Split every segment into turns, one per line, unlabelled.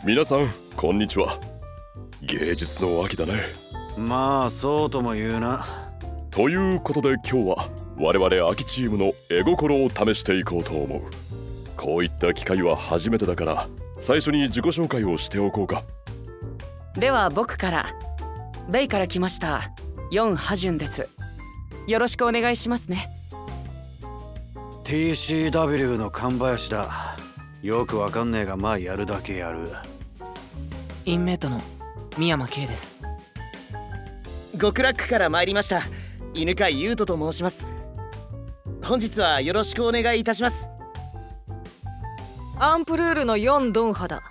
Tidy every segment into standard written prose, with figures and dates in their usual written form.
皆さんこんにちは。芸術の秋だね。
まあそうとも言うな。
ということで今日は我々秋チームの絵心を試していこうと思う。こういった機会は初めてだから最初に自己紹介をしておこうか。
では僕からベイから来ましたヨン・ハジュンです。よろしくお願いしますね。
TCW の神林だ。よくわかんねえがまあやるだけやる。
インメイトの三山圭です。
極楽から参りました犬飼優斗と申します。本日はよろしくお願いいたします。
アンプルールのヨン・ドンハだ。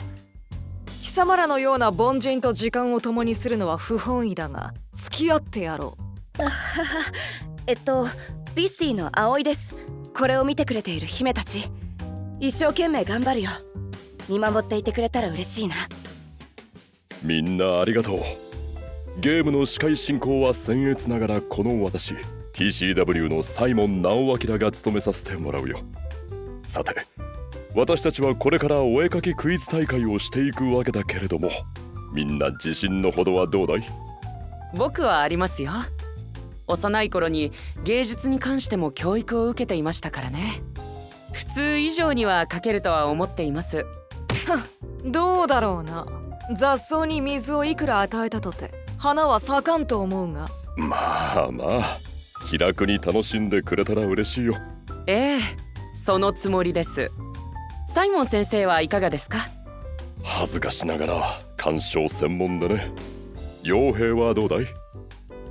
貴様らのような凡人と時間を共にするのは不本意だが付き合ってやろう。
ビスティの葵です。これを見てくれている姫たち、一生懸命頑張るよ。見守っていてくれたら嬉しいな。
みんなありがとう。ゲームの司会進行は僭越ながらこの私 TCW のサイモン直明が務めさせてもらうよ。さて私たちはこれからお絵描きクイズ大会をしていくわけだけれども、みんな自信のほどはどうだい？
僕はありますよ。幼い頃に芸術に関しても教育を受けていましたからね。普通以上には描けるとは思っています。
どうだろうな。雑草に水をいくら与えたとて花は咲かんと思うが。
まあまあ気楽に楽しんでくれたら嬉しいよ。
ええ、そのつもりです。サイモン先生はいかがですか？
恥ずかしながら鑑賞専門でね。傭兵はどうだい？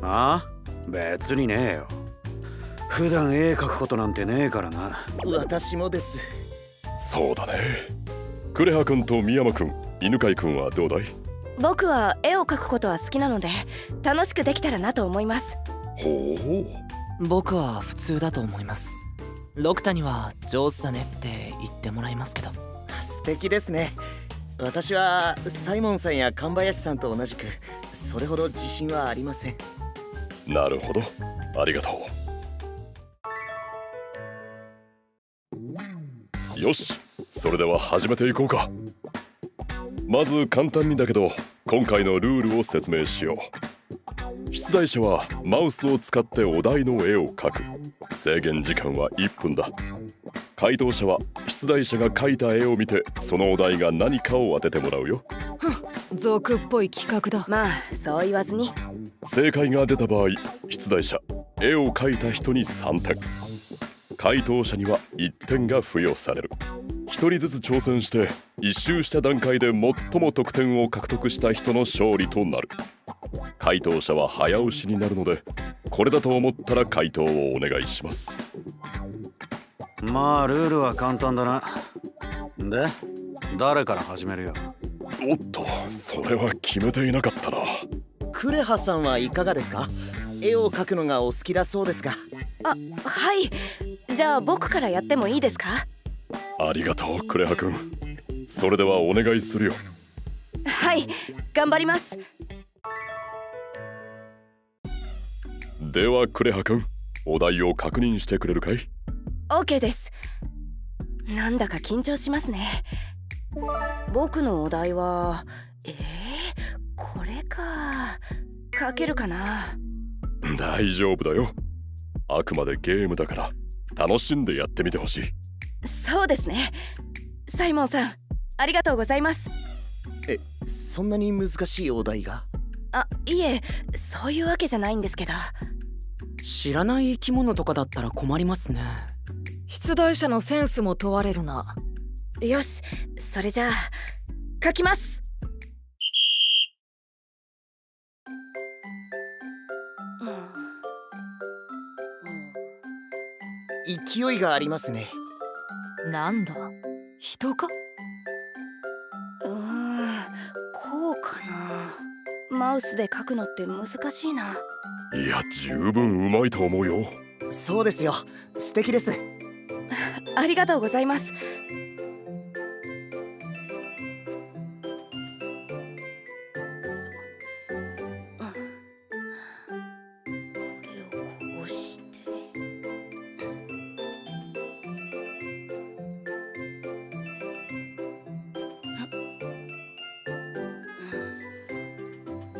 ああ、別にねえよ。普段絵描くことなんてねえからな。
私もです。
そうだね。クレハ君と宮山君、犬飼君はどうだい？
僕は絵を描くことは好きなので楽しくできたらなと思います。
ほう。
僕は普通だと思います。ロクタには上手だねって言ってもらいますけど。
素敵ですね。私はサイモンさんや神林さんと同じくそれほど自信はありません。
なるほど、ありがとう。よし、それでは始めていこうか。まず簡単にだけど今回のルールを説明しよう。出題者はマウスを使ってお題の絵を描く。制限時間は1分だ。回答者は出題者が描いた絵を見てそのお題が何かを当ててもらうよ。
俗っぽい企画だ。
まあそう言わずに。
正解が出た場合、出題者絵を描いた人に3点、回答者には1点が付与される。1人ずつ挑戦して1周した段階で最も得点を獲得した人の勝利となる。回答者は早押しになるのでこれだと思ったら回答をお願いします。
まあルールは簡単だな。で、誰から始めるよ。
おっと、それは決めていなかったな。
クレハさんはいかがですか？絵を描くのがお好きだそうですが。
はい、じゃあ僕からやってもいいですか？
ありがとうクレハ君。それではお願いするよ。
はい、頑張ります。
ではクレハ君、お題を確認してくれるかい？
OK です。なんだか緊張しますね。僕のお題はこれか。書けるかな？
大丈夫だよ。あくまでゲームだから楽しんでやってみてほしい。
そうですね。サイモンさん、ありがとうございます。
そんなに難しいお題が？
いえ、そういうわけじゃないんですけど。
知らない生き物とかだったら困りますね。
出題者のセンスも問われるな。
よし、それじゃあ書きます。
勢いがありますね。
なんだ、人か？
こうかな。マウスで書くのって難しいな。
いや、十分うまいと思うよ。
そうですよ、素敵です。
ありがとうございます。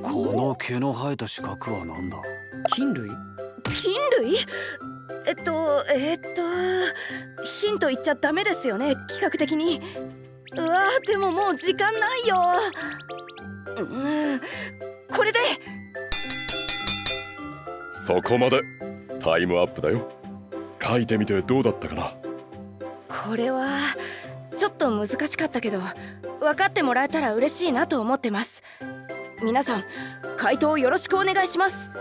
この毛の生えた四角は何だ？
菌類？
菌類？ヒント言っちゃダメですよね、企画的に。うわー、でももう時間ないよ。これで。
そこまで。タイムアップだよ。書いてみてどうだったかな？
これはちょっと難しかったけど、分かってもらえたら嬉しいなと思ってます。皆さん回答よろしくお願いします。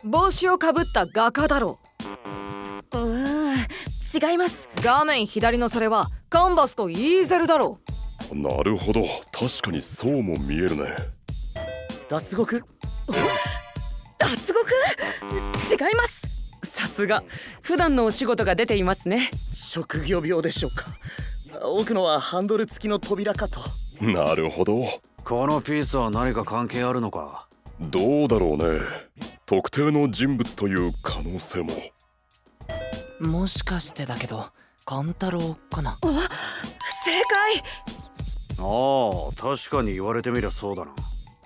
帽子をかぶった画家だろ
違います。
う。画面左のそれはカンバスとイーゼルだろ
なるほど、確かにそうも見えるね。
脱獄？
脱獄？違います。
さすが普段のお仕事が出ていますね。
職業病でしょうか。奥のはハンドル付きの扉かと。
なるほど。
このピースは何か関係あるのか？
どうだろうね。特定の人物という可能性も。
もしかしてだけどカンタロウかな。
正解。
ああ、確かに言われてみりゃそうだな。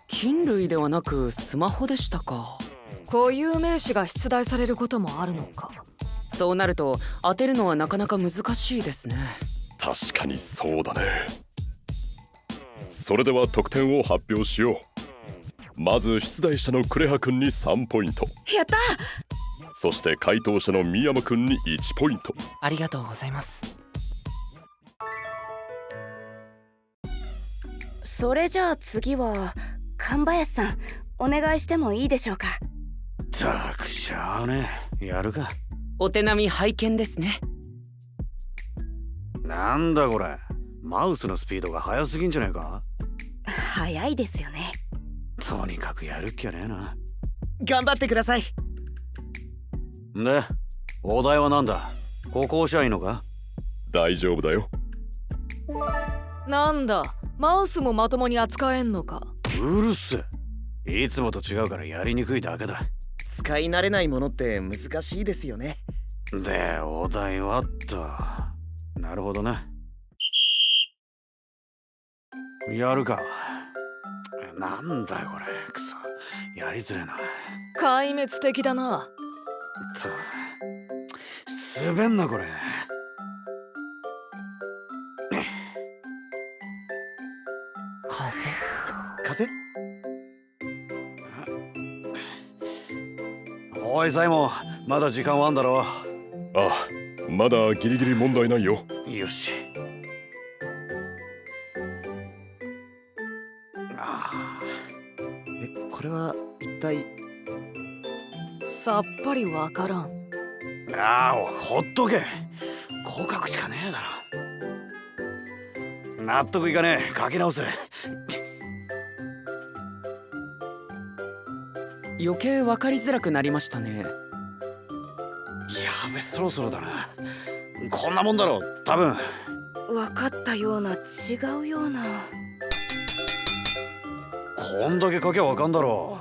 菌類ではなくスマホでしたか。
固有名詞が出題されることもあるのか。
そうなると当てるのはなかなか難しいですね。
確かにそうだね。それでは得点を発表しよう。まず出題者のクレハ君に3ポイント。
やった。
そして回答者のミヤマ君に1ポイント。
ありがとうございます。
それじゃあ次は神林さん、お願いしてもいいでしょうか。
たくしゃあねえ、やるか。
お手並み拝見ですね。
なんだこれ、マウスのスピードが速すぎんじゃねえか？
早いですよね。
とにかくやるっきゃねえな。
頑張ってください。
で、お題はなんだ？ここ押しゃいいのか？
大丈夫だよ。
なんだ、マウスもまともに扱えんのか。
うるせえ。いつもと違うからやりにくいだけだ。
使い慣れないものって難しいですよね。
で、お題はっと。なるほどな。やるか。なんだよこれ、くそ。やりづれえな。
壊滅的だな。
滑んなこれ。
風？
おいサイモン、まだ時間はあんだろ。
ああ、まだギリギリ問題ないよ。
よし。
これは一体？
さっぱりわからん。
ほっとけ。降格しかねえだろ。納得いかねえ。書き直せ。
余計分かりづらくなりましたね。
やべ、そろそろだな。こんなもんだろ多分。
分かったような違うような。
こんだけ書きゃわかんだろ。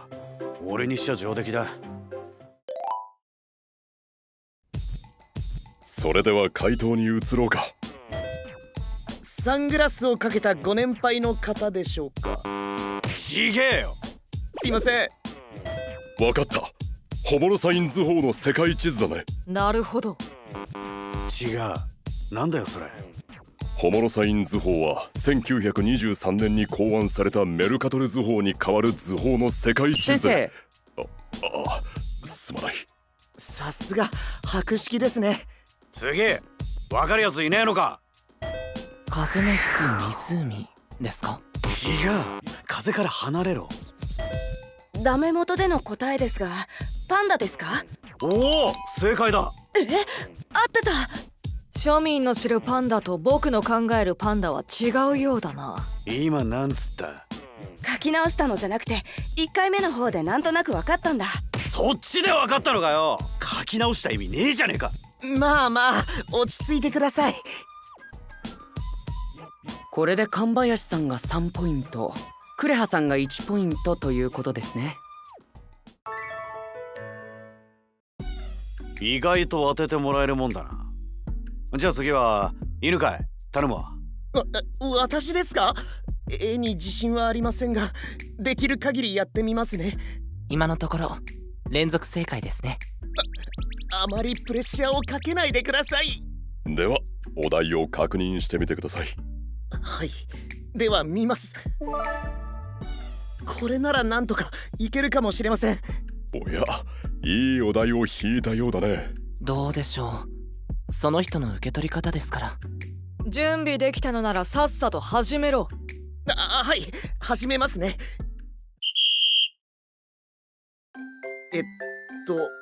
俺にしちゃ上出来だ。
それでは回答に移ろうか。
サングラスをかけたご年配の方でしょうか？
ちげえよ。
すいません。
わかった。ホモロサイン図法の世界地図だね。
なるほど。
違う。なんだよそれ。
ホモロサイン図法は1923年に考案されたメルカトル図法に代わる図法の世界地
先
図で。
生、
すまない。
さすが博識ですね。
次、わかるやついねえのか？
風の吹く湖ですか？
違う。風から離れろ。
ダメ元での答えですが、パンダですか？
おお、正解だ。
合ってた。
庶民の知るパンダと僕の考えるパンダは違うようだな。
今なんつった？
書き直したのじゃなくて、1回目の方でなんとなく分かったんだ。
そっちで分かったのかよ。書き直した意味ねえじゃねえか。
まあまあ、落ち着いてください。
これで神林さんが3ポイント、クレハさんが1ポイントということですね。
意外と当ててもらえるもんだな。じゃあ次は犬飼い頼むわ。
私ですか？絵に自信はありませんが、できる限りやってみますね。
今のところ連続正解ですね。
あまりプレッシャーをかけないでください。
ではお題を確認してみてください。
はい、では見ます。これならなんとかいけるかもしれません。
おや、いいお題を引いたようだね。
どうでしょう。その人の受け取り方ですから。
準備できたのならさっさと始めろ。
はい、始めますね。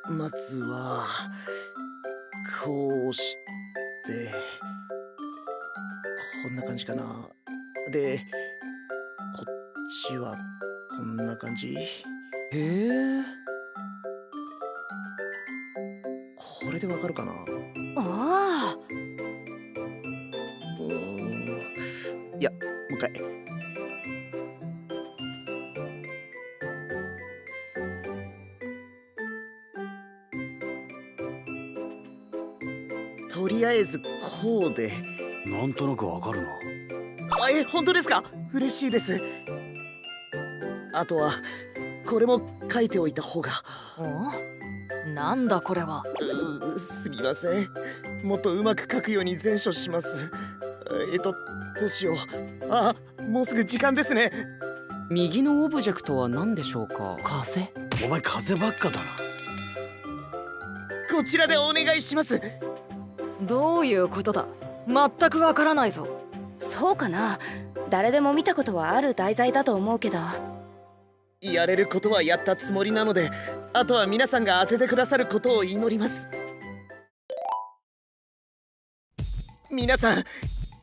まずはこうしてこんな感じかな。でこっちはこんな感じ。
へえ。
これでわかるかな。
ああ、
いや、もう一回。とりあえずこうで。
なんとなくわかるな。
本当ですか？嬉しいです。あとはこれも書いておいた方が。
なんだこれは。
すみません。もっとうまく書くように善処します。どうしよう。もうすぐ時間ですね。
右のオブジェクトは何でしょうか？
風？
お前風ばっかだな。
こちらでお願いします。
どういうことだ？全くわからないぞ。
そうかな。誰でも見たことはある題材だと思うけど。
やれることはやったつもりなので、あとは皆さんが当ててくださることを祈ります。皆さん、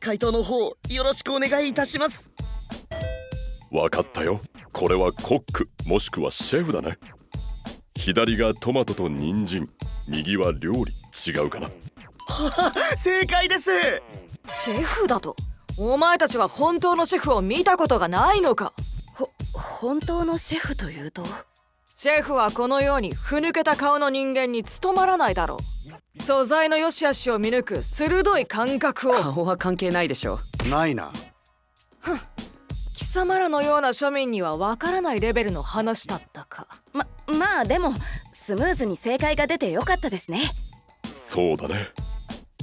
回答の方よろしくお願いいたします。
わかったよ。これはコックもしくはシェフだね。左がトマトと人参、右は料理。違うかな。
正解です。
シェフだと？お前たちは本当のシェフを見たことがないのか？
本当のシェフというと？
シェフはこのようにふぬけた顔の人間に務まらないだろう。素材の良し悪しを見抜く鋭い感覚を。
顔は関係ないでしょ。
ないな。
貴様らのような庶民にはわからないレベルの話だったか。
まあでもスムーズに正解が出てよかったですね。
そうだね。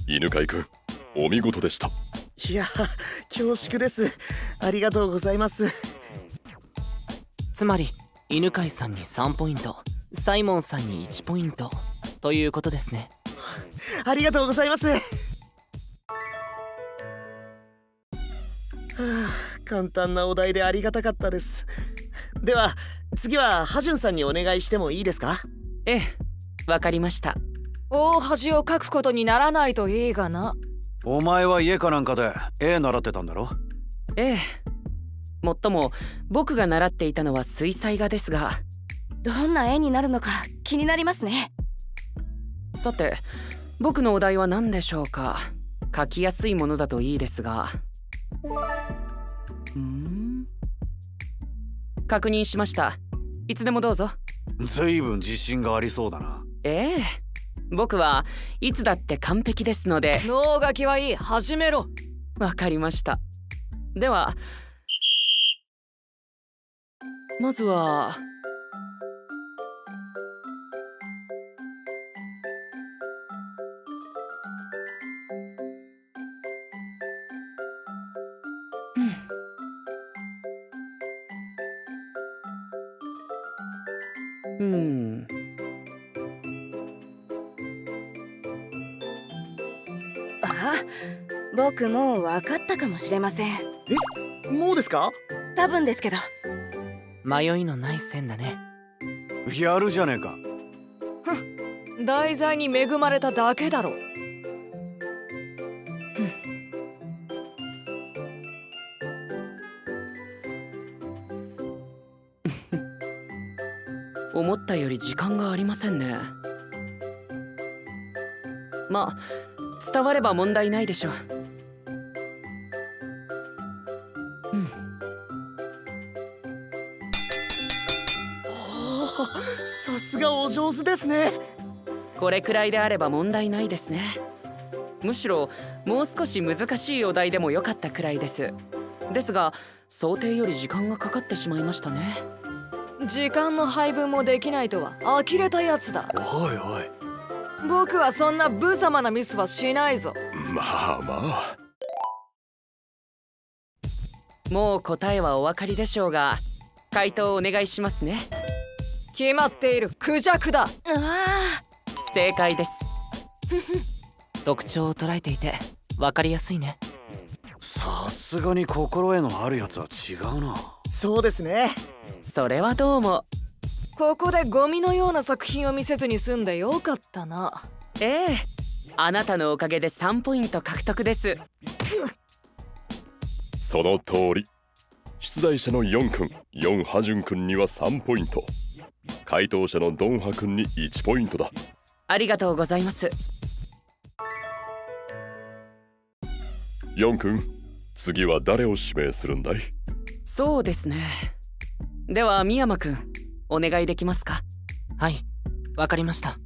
犬飼くん、お見事でした。
いや、恐縮です。ありがとうございます。
つまり犬飼さんに3ポイント、サイモンさんに1ポイントということですね。
ありがとうございます。簡単なお題でありがたかったです。では次はハジュンさんにお願いしてもいいですか？
ええ、わかりました。
大恥をかくことにならないといいがな。
お前は家かなんかで絵習ってたんだろ？
ええ。もっとも僕が習っていたのは水彩画ですが。
どんな絵になるのか気になりますね。
さて、僕のお題は何でしょうか？描きやすいものだといいですが。確認しました。いつでもどうぞ。
ずいぶん自信がありそうだな。
ええ、僕はいつだって完璧ですので。
脳書きはいい、始めろ。
わかりました。ではまずは
僕もう分かったかもしれません。
もうですか？
多分ですけど。
迷いのない線だね。
やるじゃねえか。
題材に恵まれただけだろ。
思ったより時間がありませんね。まあ伝われば問題ないでしょう。
さすがお上手ですね。
これくらいであれば問題ないですね。むしろもう少し難しいお題でもよかったくらいです。ですが想定より時間がかかってしまいましたね。
時間の配分もできないとは呆れたやつだ。
おいおい。
僕はそんな無様なミスはしないぞ。
まあまあ。
もう答えはお分かりでしょうが回答をお願いしますね。
決まっている、クジャクだ。
ああ、
正解です。
特徴を捉えていて分かりやすいね。
さすがに心得のあるやつは違うな。
そうですね。
それはどうも。
ここでゴミのような作品を見せずに済んでよかったな。
ええ、あなたのおかげで3ポイント獲得です。
その通り。出題者のヨン君、ヨンハジュン君には3ポイント。回答者のドンハ君に1ポイントだ。
ありがとうございます。
ヨン君、次は誰を指名するんだい？
そうですね。では深山くんお願いできますか？
はい、分かりました。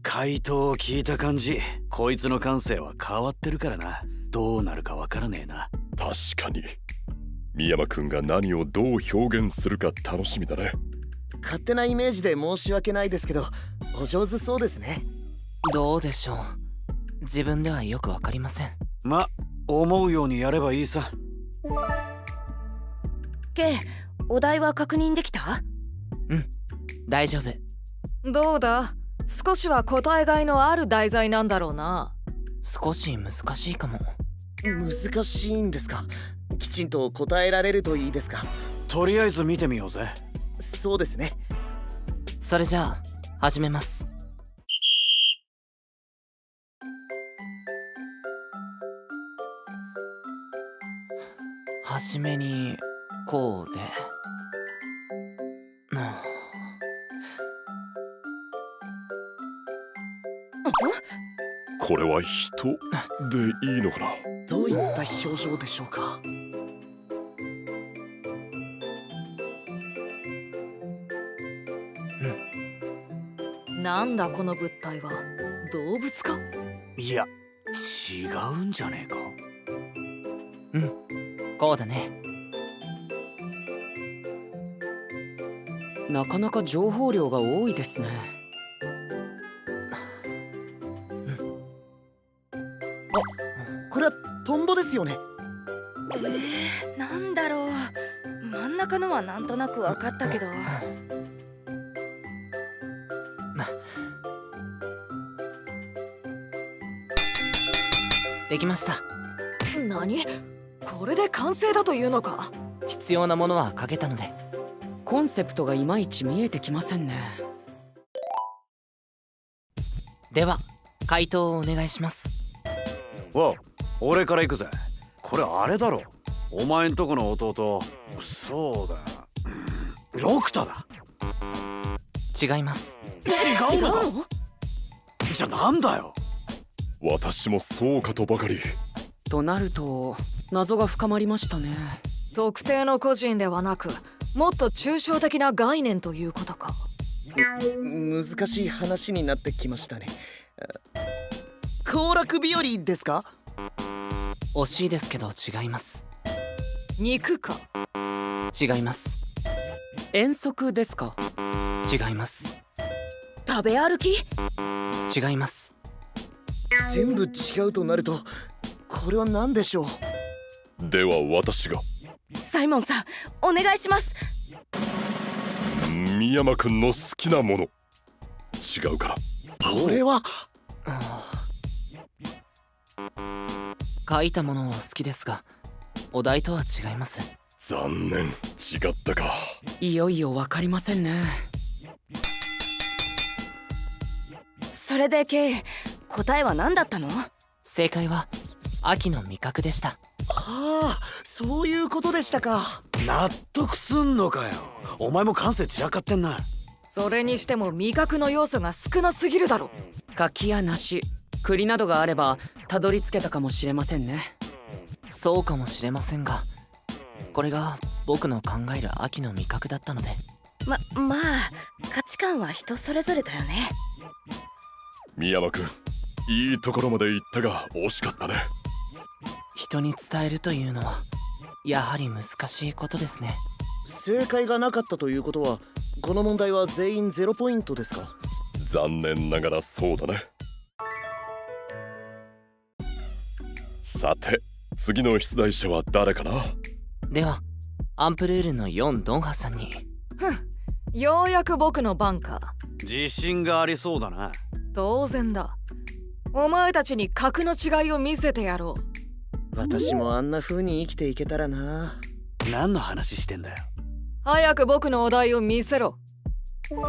回答を聞いた感じ、こいつの感性は変わってるからな。どうなるかわからねえな。
確かに。深山君が何をどう表現するか楽しみだね。
勝手なイメージで申し訳ないですけど、お上手そうですね。
どうでしょう。自分ではよく分かりません。
ま、思うようにやればいいさ。
ケイ、お題は確認できた？
うん、大丈夫。
どうだ、少しは答えがいのある題材なんだろうな。
少し難しいかも。
難しいんですか？きちんと答えられるといいですか？
とりあえず見てみようぜ。
そうですね。
それじゃあ始めます。はじめにこうで、
これは人でいいのかな？
どういった表情でしょうか？
なんだこの物体は、動物か？
いや、違うんじゃねえか。
こうだね。
なかなか情報量が多いですね。
これはトンボですよね。
なんだろう。真ん中のはなんとなく分かったけど。
できました。
何？これで完成だというのか？
必要なものは書けたので。
コンセプトがいまいち見えてきませんね。
では回答をお願いします。
わ、俺から行くぜ。これあれだろ。お前んとこの弟。そうだ。ロクタだ。
違います。
違うのか？じゃなんだよ。
私もそうかとばかり。
となると謎が深まりましたね。
特定の個人ではなく、もっと抽象的な概念ということか。
難しい話になってきましたね。行楽日和ですか？
惜しいですけど違います。
肉か？
違います。
遠足ですか？
違います。
食べ歩き？
違います。
全部違うとなると、これは何でしょう？
では私が。
サイモンさん、お願いします。
深山君の好きなもの違うから。
これは
書いたものは好きですが、お題とは違います。
残念、違ったか。
いよいよわかりませんね。
それでケイ、答えは何だったの？
正解は秋の味覚でした。
ああ、そういうことでしたか。
納得すんのかよ。お前も感性散らかってんな。
それにしても味覚の要素が少なすぎるだろ。
柿や梨、栗などがあればたどり着けたかもしれませんね。
そうかもしれませんが、これが僕の考える秋の味覚だったので。
まあ価値観は人それぞれだよね。
深山君、いいところまで行ったが惜しかったね。
人に伝えるというのはやはり難しいことですね。
正解がなかったということはこの問題は全員0ポイントですか？
残念ながらそうだね。さて次の出題者は誰かな。
ではアンプルールの4ドンハさんに。
ようやく僕の番か。
自信がありそうだな。
当然だ。お前たちに格の違いを見せてやろう。
私もあんな風に生きていけたらな。
何の話してんだよ。
早く僕のお題を見せろ。何？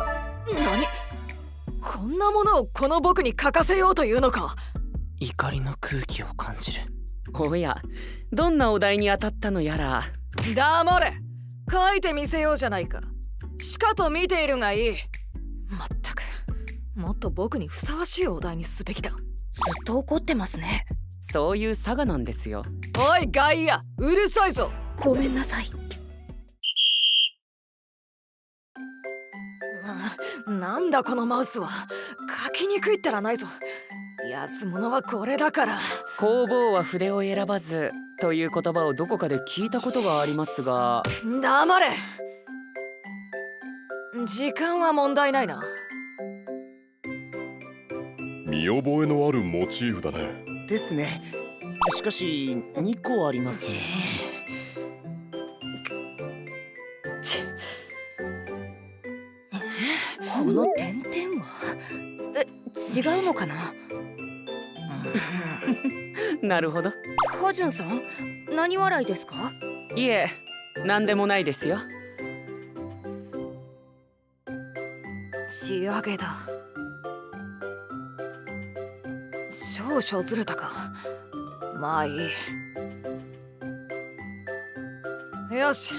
こんなものをこの僕に書かせようというのか。
怒りの空気を感じる。
おや、どんなお題に当たったのやら。
黙れ。書いてみせようじゃないか。しかと見ているがいい。まったく、もっと僕にふさわしいお題にすべきだ。
ずっと怒ってますね。
そういう差がなんですよ。
おいガイア、うるさいぞ。
ごめんなさい。
なんだこのマウスは。書きにくいったらないぞ。安物はこれだから。
工房は筆を選ばずという言葉をどこかで聞いたことがありますが。
黙れ。時間は問題ないな。
見覚えのあるモチーフだね。
ですね。しかし2個ありますね。
この点々は違うのかな。
なるほど。
ハジュンさん、何笑いですか？
いえ、何でもないですよ。
仕上げだ。少々ずれたか。まあいい。よし、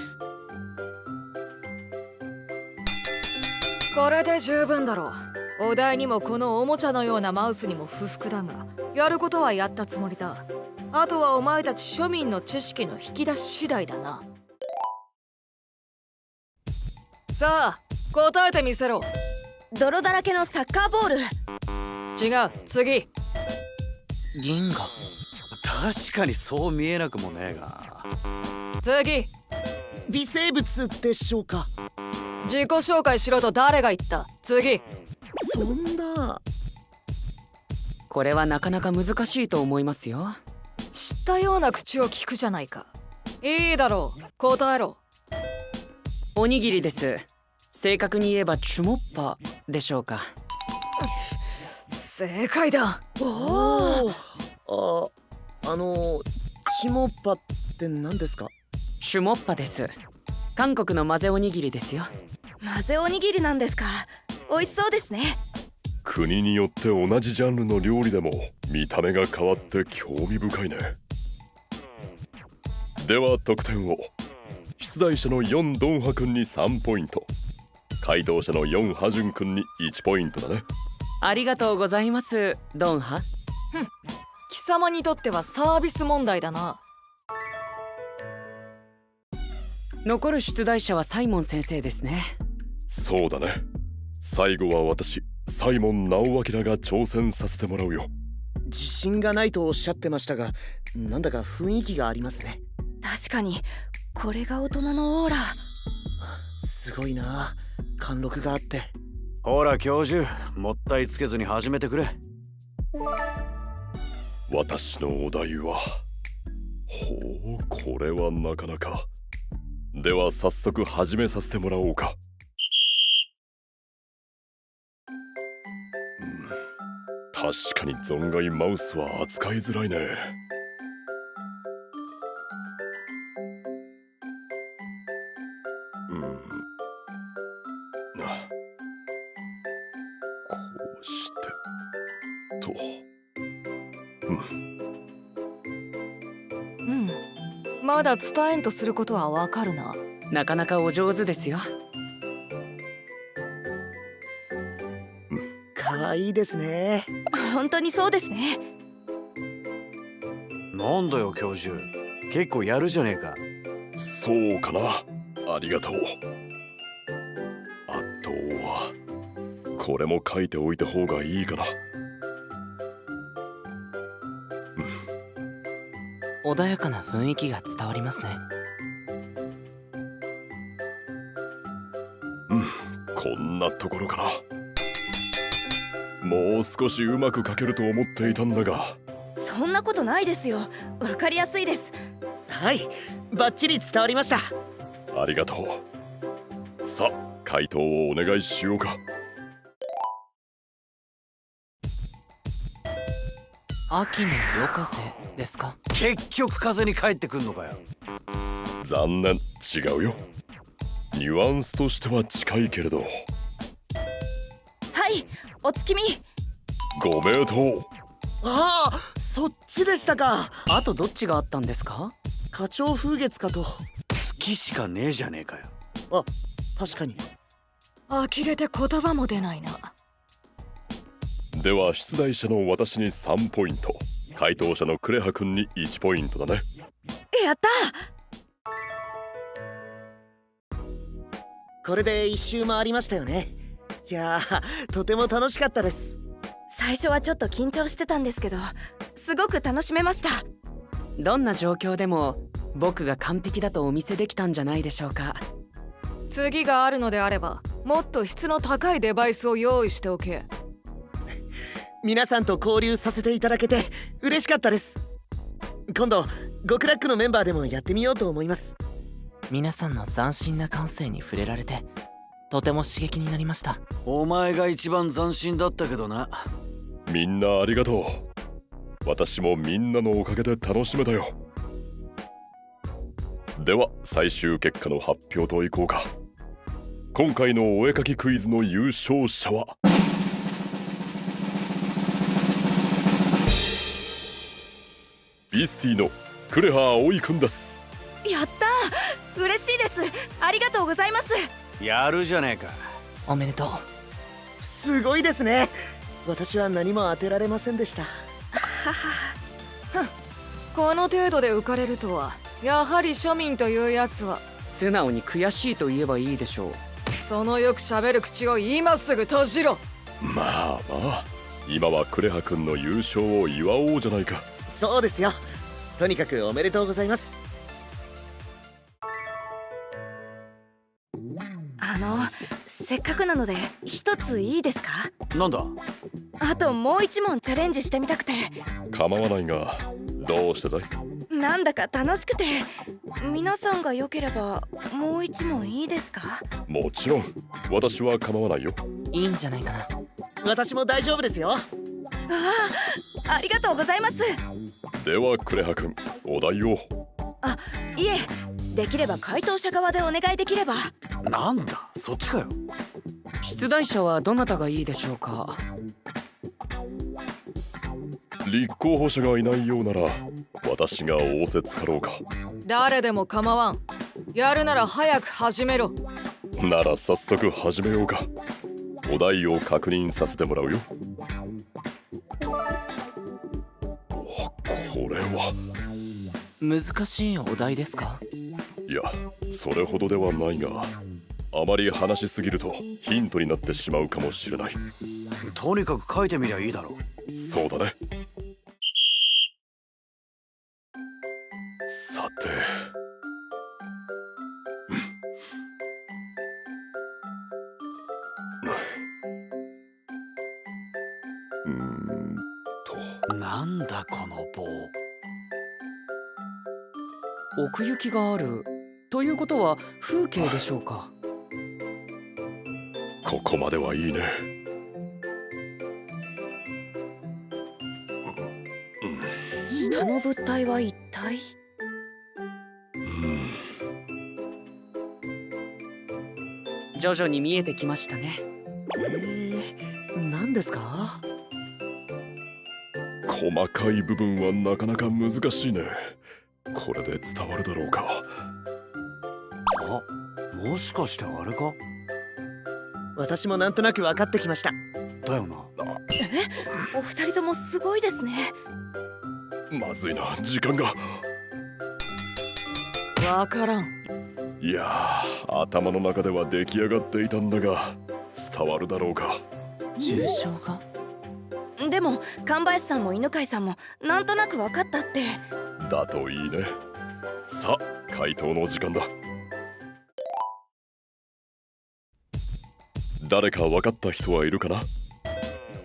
これで十分だろう。お題にもこのおもちゃのようなマウスにも不服だが、やることはやったつもりだ。あとはお前たち庶民の知識の引き出し次第だな。さあ答えてみせろ。
泥だらけのサッカーボール。
違う、次。
銀河。
確かにそう見えなくもねえが。
次。
微生物でしょうか？
自己紹介しろと誰が言った？次。
そんな。
これはなかなか難しいと思いますよ。
知ったような口を聞くじゃないか。いいだろう、答えろ。
おにぎりです。正確に言えばチュモッパでしょうか。
正解だ。
おお。チモッパって何ですか？
チュモッパです。韓国の混ぜおにぎりですよ。
混ぜおにぎりなんですか。美味しそうですね。
国によって同じジャンルの料理でも見た目が変わって興味深いね。では得点を。出題者の4ドンハ君に3ポイント、回答者の4ハジュン君に1ポイントだね。
ありがとうございますドンハ。
貴様にとってはサービス問題だな。
残る出題者はサイモン先生ですね。
そうだね。最後は私サイモン直明が挑戦させてもらうよ。
自信がないとおっしゃってましたが、なんだか雰囲気がありますね。
確かにこれが大人のオーラ。
すごいな、貫禄があって。
ほら教授、もったいつけずに始めてくれ。
私のお題は、ほう、これはなかなか。では早速始めさせてもらおうか。確かに存外マウスは扱いづらいね。こうしてと。
まだ伝えんとすることはわかるな。
なかなかお上手ですよ。
可愛いですね。
本当にそうですね。
なんだよ教授、結構やるじゃねえか。
そうかな。ありがとう。あとはこれも書いておいた方がいいかな。
穏やかな雰囲気が伝わりますね。
こんなところかな。もう少しうまく書けると思っていたんだが。
そんなことないですよ。わかりやすいです。
はい、バッチリ伝わりました。
ありがとう。さあ回答をお願いしようか。
秋の夜風ですか？
結局風に帰ってくんのかよ。
残念、違うよ。ニュアンスとしては近いけれど。
はい、お月見。
ご名答。
ああ、そっちでしたか。
あとどっちがあったんですか？
花鳥風月かと。
月しかねえじゃねえかよ。
あ、確かに。
呆れて言葉も出ないな。
では出題者の私に3ポイント、回答者のクレハ君に1ポイントだね。
やった。
これで一周回りましたよね。いやー、とても楽しかったです。
最初はちょっと緊張してたんですけど、すごく楽しめました。
どんな状況でも僕が完璧だとお見せできたんじゃないでしょうか。
次があるのであれば、もっと質の高いデバイスを用意しておけ。
皆さんと交流させていただけて嬉しかったです。今度ゴクラックのメンバーでもやってみようと思います。
皆さんの斬新な感性に触れられてとても刺激になりました。
お前が一番斬新だったけどな。
みんなありがとう。私もみんなのおかげで楽しめたよ。では最終結果の発表といこうか。今回のお絵かきクイズの優勝者はビスティのクレハ葵くんです。
やったー、嬉しいです。ありがとうございます。
やるじゃねえか。
おめでとう。
すごいですね。私は何も当てられませんでした。
この程度で浮かれるとは、やはり庶民というやつは。
素直に悔しいと言えばいいでしょう。
そのよく喋る口を今すぐ閉じろ。
まあまあ、今はクレハ君の優勝を祝おうじゃないか。
そうですよ。とにかくおめでとうございます。
せっかくなので一ついいですか？
なんだ。
あともう一問チャレンジしてみたくて。
構わないが、どうしてだい？
なんだか楽しくて。皆さんが良ければもう一問いいですか？
もちろん、私は構わないよ。
いいんじゃないかな。
私も大丈夫ですよ。
ありがとうございます。
ではクレハ君、お題を。
いえ、できれば回答者側でお願いできれば。
なんだ、そっちかよ。
出題者はどなたがいいでしょうか？
立候補者がいないようなら私が仰せつかろうか。
誰でも構わん。やるなら早く始めろ。
なら早速始めようか。お題を確認させてもらうよ。これは
難しいお題ですか？
いや、それほどではないが、あまり話しすぎるとヒントになってしまうかもしれない。
とにかく書いてみりゃいいだろう。
そうだね。さて、
なんだこの棒。
奥行きがあるということは風景でしょうか？
ここまではいいね。
下の物体は一体？
徐々に見えてきましたね。
何ですか？
細かい部分はなかなか難しいね。これで伝わるだろうか。
あ、もしかしてあれか？
私もなんとなく分かってきました。
だよな。
お二人ともすごいですね。
まずいな、時間が。
わからん。
いやー、頭の中では出来上がっていたんだが、伝わるだろうか。
抽象画？
でも神林さんも犬飼さんもなんとなく分かったって。
だといいね。さあ、回答の時間だ。誰か分かった人はいるかな？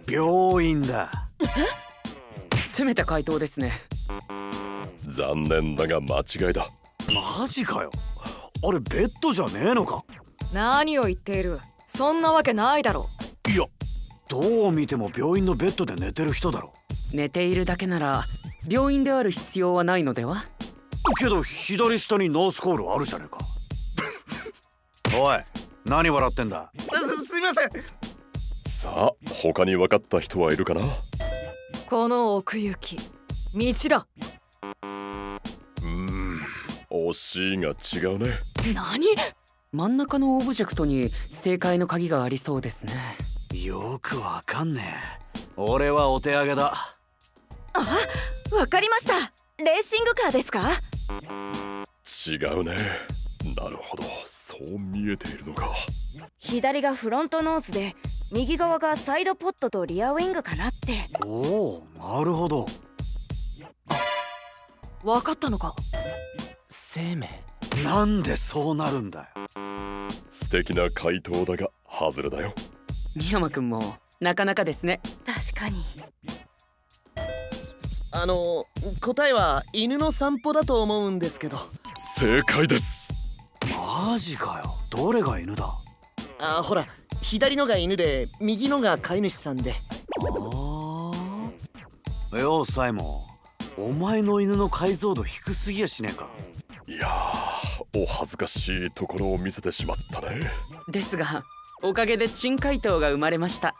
病院だ。
攻めた回答ですね。
残念だが間違いだ。
マジかよ。あれベッドじゃねえのか？
何を言っている。そんなわけないだろ。
いや、どう見ても病院のベッドで寝てる人だろ。
寝ているだけなら病院である必要はないのでは？
けど左下にノースコールあるじゃねえか。おい、何笑ってんだ？
すいません。
さあ他に分かった人はいるかな？
この奥行き道だ。
惜しいが違うね。
何？
真ん中のオブジェクトに正解の鍵がありそうですね。
よくわかんねえ。俺はお手上げだ。
わかりました。レーシングカーですか？
違うね。なるほど、そう見えているのか。
左がフロントノーズで右側がサイドポットとリアウィングかなって。
おお、なるほど。
わかったのか？
生命。
なんでそうなるんだよ。
素敵な回答だが外れだよ。
深山くんもなかなかですね。
確かに。
答えは犬の散歩だと思うんですけど。
正解です。
マジかよ。どれが犬だ？
ほら、左のが犬で右のが飼い主さんで。
ようサイモン、お前の犬の解像度低すぎやしねえか。
いやー、お恥ずかしいところを見せてしまったね。
ですがおかげで珍回答が生まれました。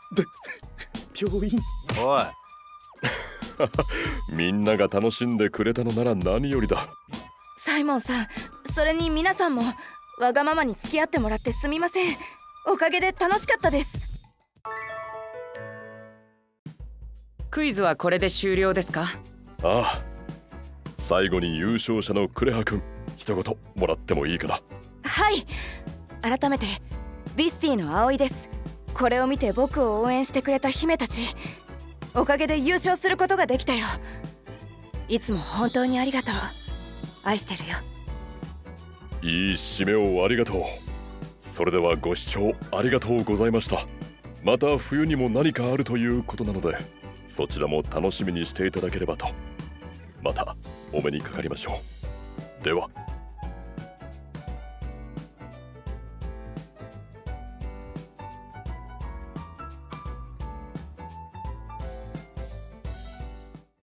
病院。
おい、
みんなが楽しんでくれたのなら何よりだ。
サイモンさん、それに皆さんもわがままに付き合ってもらってすみません。おかげで楽しかったです。
クイズはこれで終了ですか？
ああ、最後に優勝者のクレハ君、一言もらってもいいかな？
はい、改めてビスティの葵です。これを見て僕を応援してくれた姫たち、おかげで優勝することができたよ。いつも本当にありがとう。愛してるよ。
いい締めをありがとう。それではご視聴ありがとうございました。また冬にも何かあるということなので、そちらも楽しみにしていただければと。またお目にかかりましょう。では。